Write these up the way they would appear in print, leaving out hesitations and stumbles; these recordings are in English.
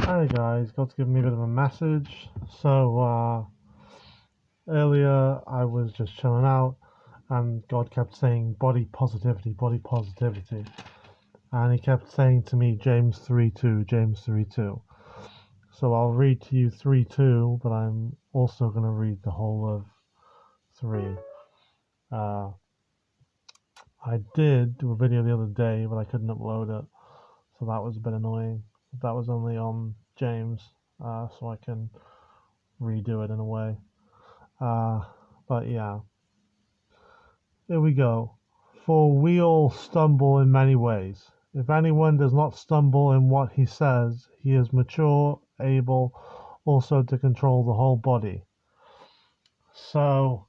Hi guys, God's given me a bit of a message. Earlier I was just chilling out and God kept saying body positivity. And he kept saying to me James 3:2, James 3:2. So I'll read to you 3:2, but I'm also going to read the whole of 3. Uh, I did do a video the other day, but I couldn't upload it. So that was a bit annoying. That was only on James, so I can redo it in a way. But yeah, here we go. For we all stumble in many ways. If anyone does not stumble in what he says, he is mature, able also to control the whole body. So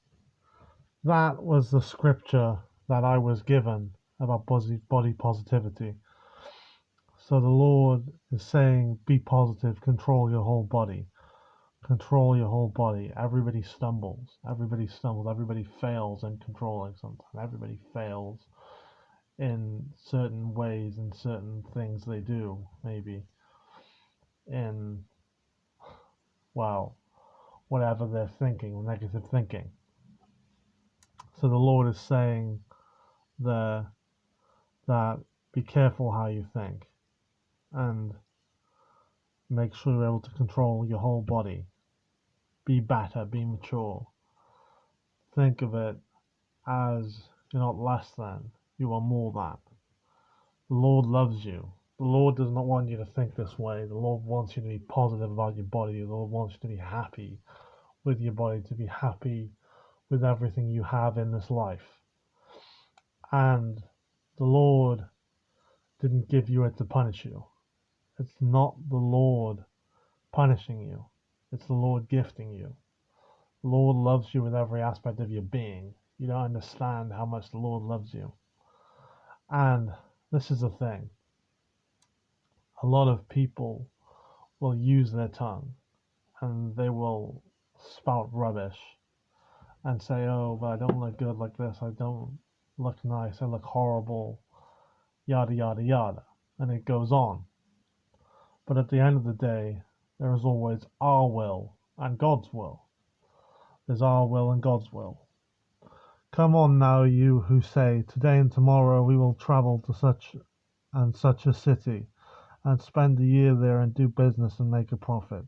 that was the scripture that I was given about body positivity. So the Lord is saying, be positive, control your whole body. Control your whole body. Everybody stumbles. Everybody stumbles. Everybody fails in controlling something. Everybody fails in certain ways and certain things they do, maybe in, well, whatever they're thinking, negative thinking. So the Lord is saying there that be careful how you think and make sure you're able to control your whole body. Be better, be mature. Think of it as you're not less than, you are more than. The Lord loves you. The Lord does not want you to think this way. The Lord wants you to be positive about your body. The Lord wants you to be happy with your body, to be happy with everything you have in this life. And the Lord didn't give you it to punish you. It's not the Lord punishing you. It's the Lord gifting you. The Lord loves you with every aspect of your being. You don't understand how much the Lord loves you. And this is the thing. A lot of people will use their tongue and they will spout rubbish and say, oh, but I don't look good like this. I don't look nice. I look horrible. Yada, yada, yada. And it goes on. But at the end of the day, there is always our will and God's will. There's our will and God's will. Come on now, you who say, today and tomorrow we will travel to such and such a city, and spend a year there and do business and make a profit.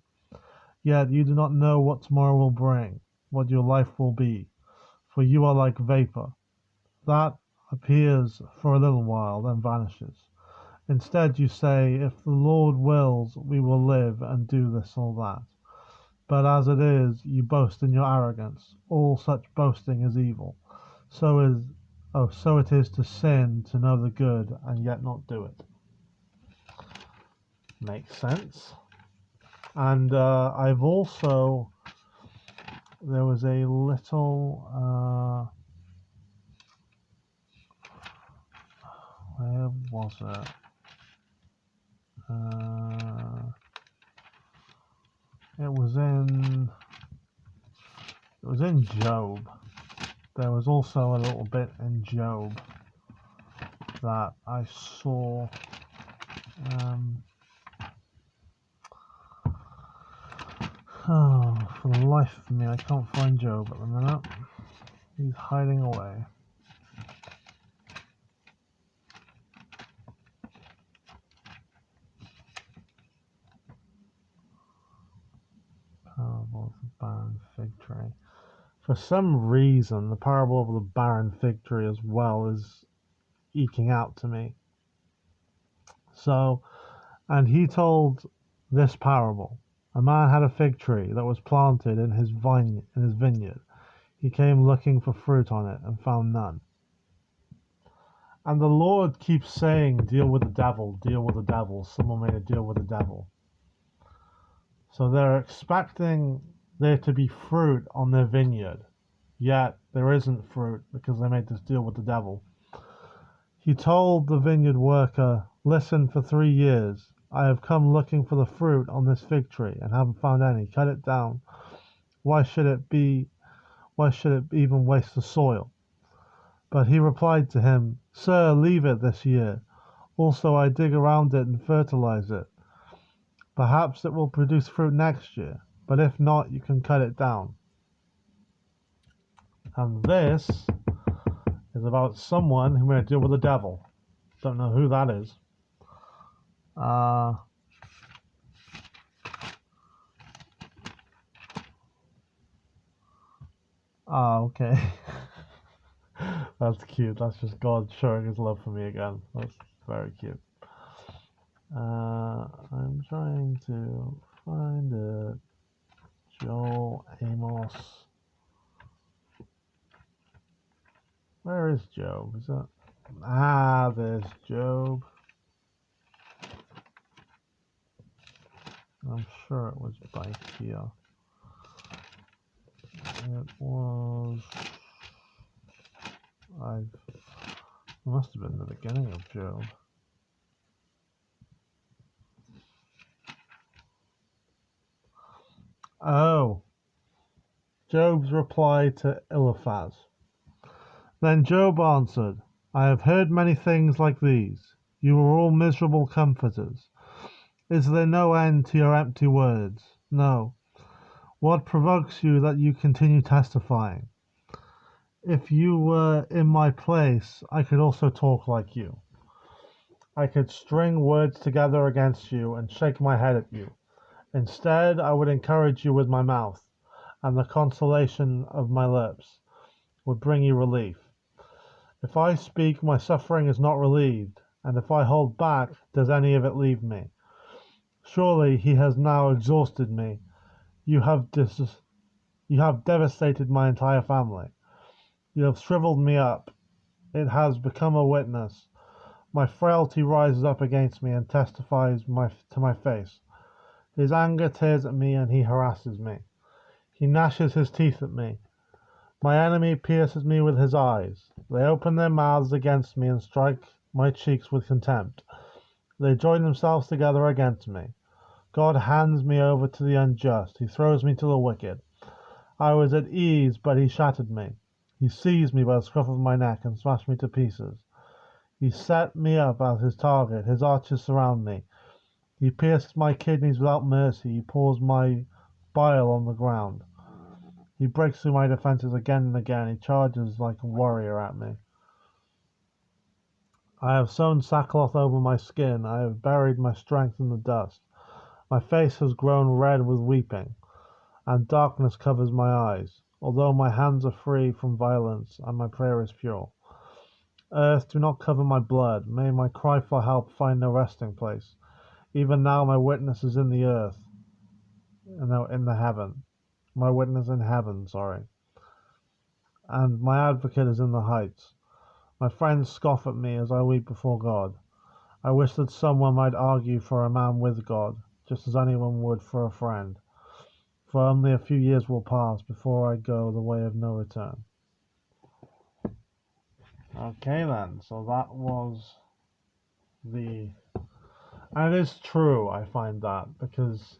Yet you do not know what tomorrow will bring, what your life will be, for you are like vapor, that appears for a little while, then vanishes. Instead you say, if the Lord wills, we will live and do this or that. But as it is, you boast in your arrogance. All such boasting is evil. So it is to sin to know the good and yet not do it. Makes sense. And I've also, there was a little, where was it? It was in Job. There was also a little bit in Job that I saw. For the life of me, I can't find Job at the minute. He's hiding away. Parable of the barren fig tree. For some reason, the parable of the barren fig tree as well is eking out to me. So, and he told this parable. A man had a fig tree that was planted in his vineyard. He came looking for fruit on it and found none. And the Lord keeps saying, deal with the devil, deal with the devil. Someone made a deal with the devil. So they're expecting there to be fruit on their vineyard, yet there isn't fruit because they made this deal with the devil. He told the vineyard worker, listen, for 3 years I have come looking for the fruit on this fig tree and haven't found any. Cut it down. Why should it even waste the soil? But he replied to him, Sir, leave it this year. Also I dig around it and fertilize it. Perhaps it will produce fruit next year, but if not, you can cut it down. And this is about someone who may deal with the devil. Don't know who that is. Okay. That's cute. That's just God showing his love for me again. That's very cute. I'm trying to find it. Joel Amos. Where is Job? Is that? There's Job. I'm sure it was by here. It was. It must have been the beginning of Job. Oh. Job's reply to Eliphaz. Then Job answered, I have heard many things like these. You are all miserable comforters. Is there no end to your empty words? No. What provokes you that you continue testifying? If you were in my place, I could also talk like you. I could string words together against you and shake my head at you. Instead, I would encourage you with my mouth, and the consolation of my lips would bring you relief. If I speak, my suffering is not relieved, and if I hold back, does any of it leave me? Surely he has now exhausted me. You have devastated my entire family. You have shriveled me up. It has become a witness. My frailty rises up against me and testifies to my face. His anger tears at me and he harasses me. He gnashes his teeth at me. My enemy pierces me with his eyes. They open their mouths against me and strike my cheeks with contempt. They join themselves together against me. God hands me over to the unjust. He throws me to the wicked. I was at ease, but he shattered me. He seized me by the scruff of my neck and smashed me to pieces. He set me up as his target. His archers surround me. He pierces my kidneys without mercy. He pours my bile on the ground. He breaks through my defenses again and again. He charges like a warrior at me. I have sewn sackcloth over my skin. I have buried my strength in the dust. My face has grown red with weeping, and darkness covers my eyes. Although my hands are free from violence, and my prayer is pure. Earth, do not cover my blood. May my cry for help find no resting place. Even now my witness is in the earth, in the heaven. My witness in heaven, and my advocate is in the heights. My friends scoff at me as I weep before God. I wish that someone might argue for a man with God, just as anyone would for a friend. For only a few years will pass before I go the way of no return. Okay then, so that was the... And it is true, I find that, because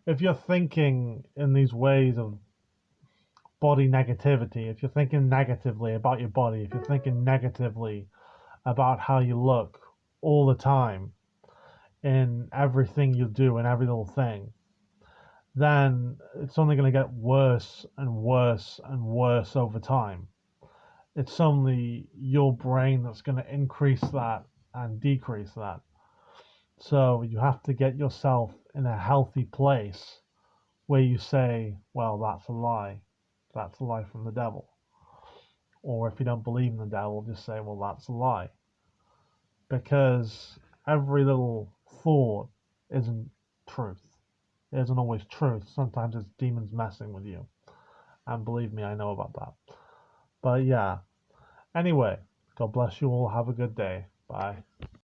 if you're thinking in these ways of body negativity, if you're thinking negatively about your body, if you're thinking negatively about how you look all the time in everything you do and every little thing, then it's only going to get worse and worse and worse over time. It's only your brain that's going to increase that and decrease that. So you have to get yourself in a healthy place where you say, well, that's a lie. That's a lie from the devil. Or if you don't believe in the devil, just say, well, that's a lie. Because every little thought isn't truth. It isn't always truth. Sometimes it's demons messing with you. And believe me, I know about that. But yeah. Anyway, God bless you all. Have a good day. Bye.